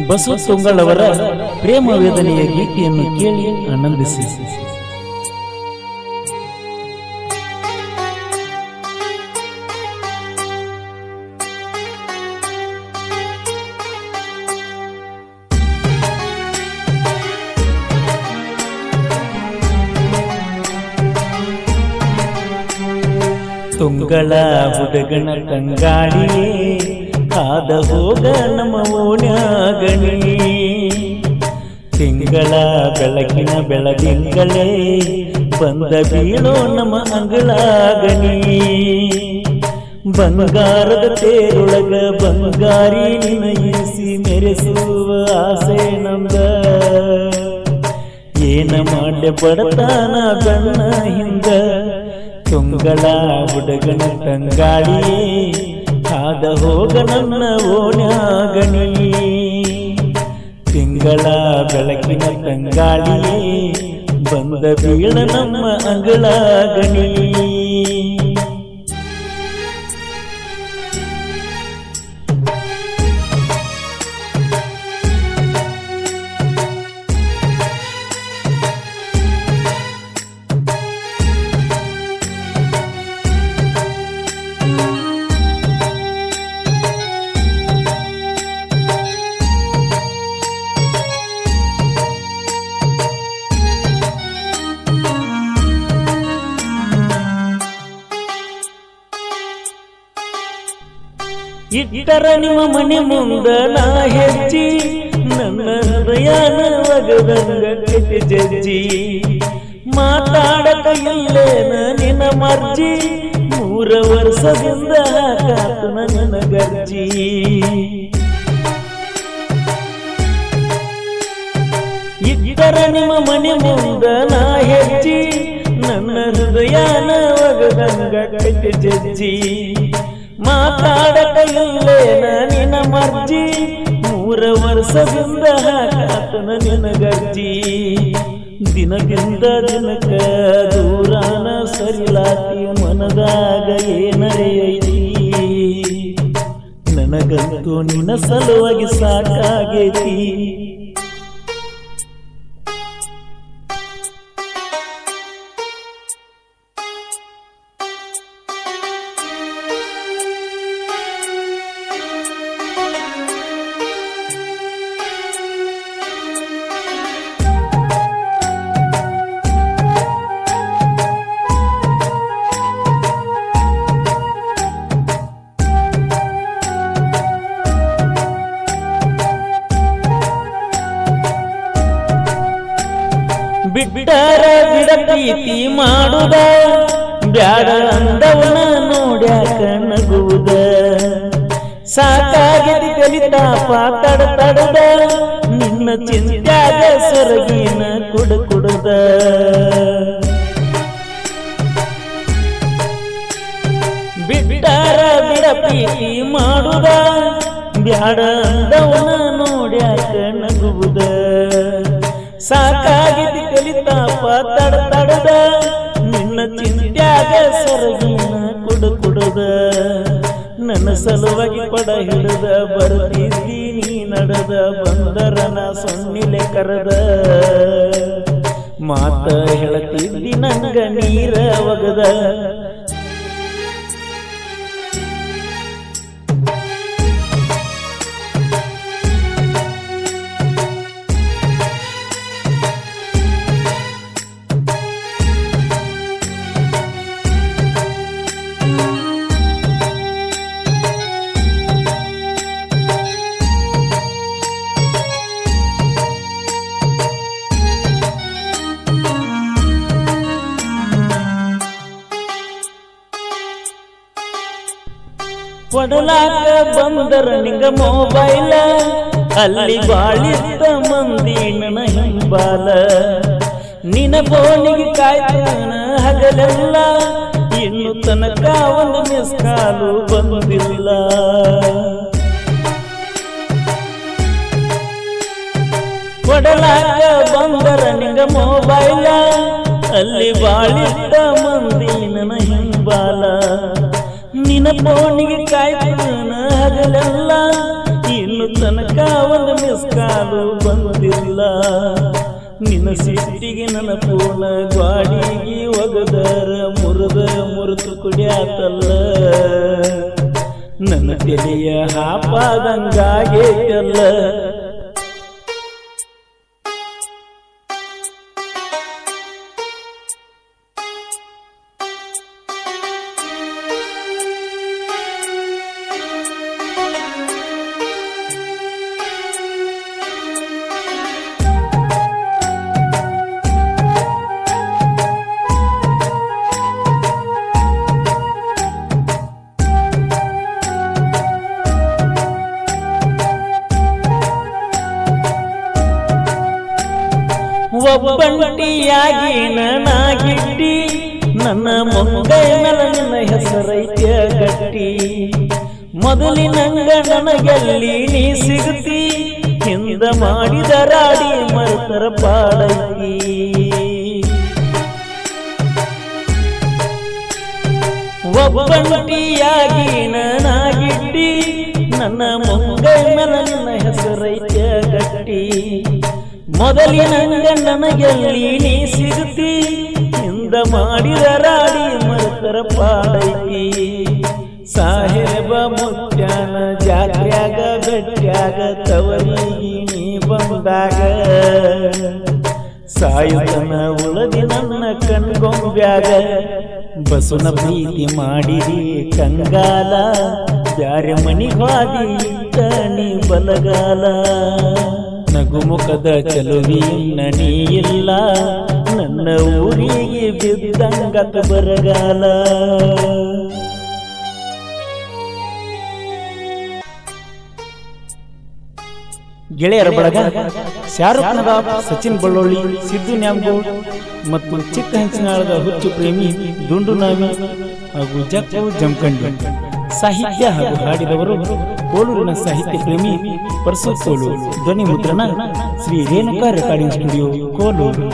ಬಸವ ತುಂಗಳವರ ಪ್ರೇಮ ವೇದನೆಯ ಗೀತೆಯನ್ನು ಕೇಳಿ ಆನಂದಿಸಿ. ತುಂಗಳ ಹುಡುಗನ ತಂಗಾಳಿಯೇ ಆದ ಹೋಗ ನಮ್ಮ ಓಣ್ಯಾಗಣಿ, ತಿಂಗಳ ಬೆಳಕಿನ ಬೆಳದಿಂಗಳೇ ಬಂದ ಬೀಳೋ ನಮ್ಮ ಅಂಗಳಾಗಣಿ. ಬಂಗಾರದ ತೇರೊಳಗ ಬಂಗಾರಿ ನಿನಯಿಸಿ ಮೆರೆಸುವ ಆಸೆ ನಮ್ದ, ಏನ ಮಾಡ್ಯ ಬಡತಾನ ಬಣ್ಣ ಹಿಂದ. ತುಂಗಳ ಹುಡುಗನ ತಂಗಾಳಿಯೇ ಆದ ಹೋಗ ನನ್ನ ಓಣ್ಯಾಗಣಿ, ತಿಂಗಳ ಬೆಳಕಿನ ತಂಗಾಳಿಯೇ ಬಂದ ಬೀಳ ನಮ್ಮ ಅಂಗಳಾಗಣಿ. ಇಟ್ಟರ ನಿಮ್ಮ ಮನೆ ಮುಂದ ನಾ ಹೆಜ್ಜಿ, ನನ್ನ ಹೃದಯನ ಒಗದಂಗ ಕೆಟ್ಟಿ ಜಜ್ಜಿ. ಮಾತಾಡಕ ಇಲ್ಲೇನ ನಿನ್ನ ಮರ್ಜಿ, 3 ವರ್ಷದಿಂದ ಕಾತು ನನ್ನ ಗರ್ಜಿ. ಇಟ್ಟರ ನಿಮ್ಮ ಮನೆ ಮುಂದ ನಾ ಹೆಜ್ಜಿ, ನನ್ನ ಹೃದಯನ ಒಗದಂಗ ಕೆಟ್ಟಿ ಜಜ್ಜಿ. ಮಾತಾಡಕ ಇಲ್ಲೇನ ನಿನ್ನ ಮರ್ಜಿ, 3 ವರ್ಷದಿಂದ ಕಾತನ ನಿನ್ನ ಗರ್ಜಿ. ದಿನದಿಂದ ದಿನಕ ದೂರಾನ ಸರಿಲಾತಿ, ಮನದಾಗ ಏನೈತಿ ನನಗಂತೂ ನಿನ್ನ ಸಲುವಾಗಿ ಸಾಕಾಗೈತಿ. ಬಿಟ್ಟರ ಬಿಡ ಪ್ರೀತಿ ಮಾಡುದ, ಬ್ಯಾಡ ಅಂದವನ ನೋಡ್ಯಾಕ ನಗುವುದ. ಸಾಕಾಗಿದ ಕಲಿತಾಪ ತಡದ, ನಿನ್ನ ಚಿಂತ್ಯಾಗ ಸೊರಗಿನ ಕುಡುದ. ಬಿಟ್ಟರ ಬಿಡ ಪ್ರೀತಿ ಮಾಡುದ, ಬ್ಯಾಡ ಅಂದವನ ನೋಡ್ಯಾಕ ನಗುವುದ. ಸಾಕಾಗಿದ ಕಲಿತಾಪ ತಡದ, ನಿನ್ನ ಚಿಂತ್ಯಾಗ ಸೊರಗಿನ ಕುಡುದ. ನನ್ನ ಸಲುವಾಗಿ ಪಡ ಹಿಡದ ಬರ್ತಿದ್ದಿ ನೀ ನಡೆದ, ಬಂದರನ ಸೊನ್ನಿಲೆ ಕರೆದ. ಮಾತ ಹೇಳ್ತಿದ್ದಿ ನಂಗ ನೀರ ಒಗದ. ಕೊಡಲಾಕ ಬಂದರ ನಿಂಗ ಮೊಬೈಲ, ಅಲ್ಲಿ ಬಾಳಿದ್ದ ಮಂದಿ ನನ್ನ ಹಿಂಬಾಲ. ನಿನ್ನ ಬೋನಿಗೆ ಕಾಯ್ತಾನ ಹಗಲೆಲ್ಲ, ಇನ್ನು ತನಕ ಒಂದು ಮಿಸ್ ಕಾಲು ಬಂದಿಲ್ಲ. ಕೊಡಲಾಕ ಬಂದರ ನಿಂಗ ಮೊಬೈಲ, ಅಲ್ಲಿ ಬಾಳಿದ್ದ ಮಂದಿ ನನ್ನ ಹಿಂಬಾಲ. ನಿನ್ನ ಫೋನಿಗೆ ಕಾಯ್ತಾನ ಹಗಲೆಲ್ಲ, ಇನ್ನು ಇನ್ನು ತನಕ ಒಂದು ಮಿಸ್ ಕಾಲು ಬಂದಿಲ್ಲ ನಿನ್ನ ಸಿಟ್ಟಿಗೆ ನನ್ನ ಪೂರ್ಣ ಗಾಡಿಗೆ ಒಗದರ ಮುರಿತು ಕುಡಿಯಾತಲ್ಲ ನನ್ನ ತೆಲೆಯ ಹಾಪಾದಂಗಾಗೇತಲ್ಲ ಒಬ್ಬಂಟಿಯಾಗಿ ನಾಗಿಟ್ಟಿ ನನ್ನ ಮುಂಗೈ ಮೇಲೆ ನಿನ್ನ ಹೆಸರೈತ್ಯ ಗಟ್ಟಿ ಮೊದಲಿನಂಗ ನನಗಲ್ಲಿ ನೀ ಸಿಗುತ್ತಿ ಹಿಂದ ಮಾಡಿದ ರಾಡಿ ಮರುತರ ಪಾಡೈತಿ ಒಬ್ಬಂಟಿಯಾಗಿ ನಾಗಿಟ್ಟಿ ನನ್ನ ಮುಂಗೈ ಮೇಲೆ ನಿನ್ನ ಹೆಸರೈತ್ಯ ಗಟ್ಟಿ ಮೊದಲಿನಂಗ ನನಗೆಲ್ಲಿ ನೀ ಸಿಗುತ್ತಿ ಹಿಂದ ಮಾಡಿದ ರಾಡಿ ಮರುತರ ಪಾಡೈತಿ ಸಾಹೇಬ ಮುತ್ಯಾನ ಜಾತ್ರ್ಯಾಗ ಬೆಟ್ಟ್ಯಾಗ ತವರಿಗೆ ನೀ ಬಂದಾಗ ಸಾಯುತನ ಉಳದಿ ನನ್ನ ಕಣ್ಗೊಂಬ್ಯಾಗ ಬಸುನ ಪ್ರೀತಿ ಮಾಡಿದಿ ಕಂಗಾಲ ಬ್ಯಾರೆ ಮನಿಗಾದಿ ನೀ ಬಲಗಾಲ ನಗುಮುಖದ ಚಲುವಿಯನ್ನ ನೀ ಇಲ್ಲ ನನ್ನ ಊರಿಗೆ ಬಿದ್ದಂಗತ ಬರಗಾಲ ಗೆಳೆಯರ ಬಳಗ ಶಾರುಖ್ ನವಾಬ್, ಸಚಿನ್ ಬಳ್ಳೊಳ್ಳಿ, ಸಿದ್ದು ನ್ಯಾಮಗೌಡ್ ಮತ್ತು ಚಿಕ್ಕ ಹಂಚಿನಾಳದ ಹುಚ್ಚು ಪ್ರೇಮಿ ದುಂಡು ನಾವಿ ಹಾಗೂ ಜಕ್ಕು ಜಮಖಂಡಿ. ಸಾಹಿತ್ಯ ಹಾಗೂ ಹಾಡಿದವರು ಕೋಲೂರಿನ ಸಾಹಿತ್ಯ ಪ್ರೇಮಿ ಪರಸು ಕೋಲೂರು. ಧ್ವನಿ ಮುದ್ರಣ ಶ್ರೀ ರೇಣುಕಾ ರೆಕಾರ್ಡಿಂಗ್ ಸ್ಟುಡಿಯೋ ಕೋಲೂರು.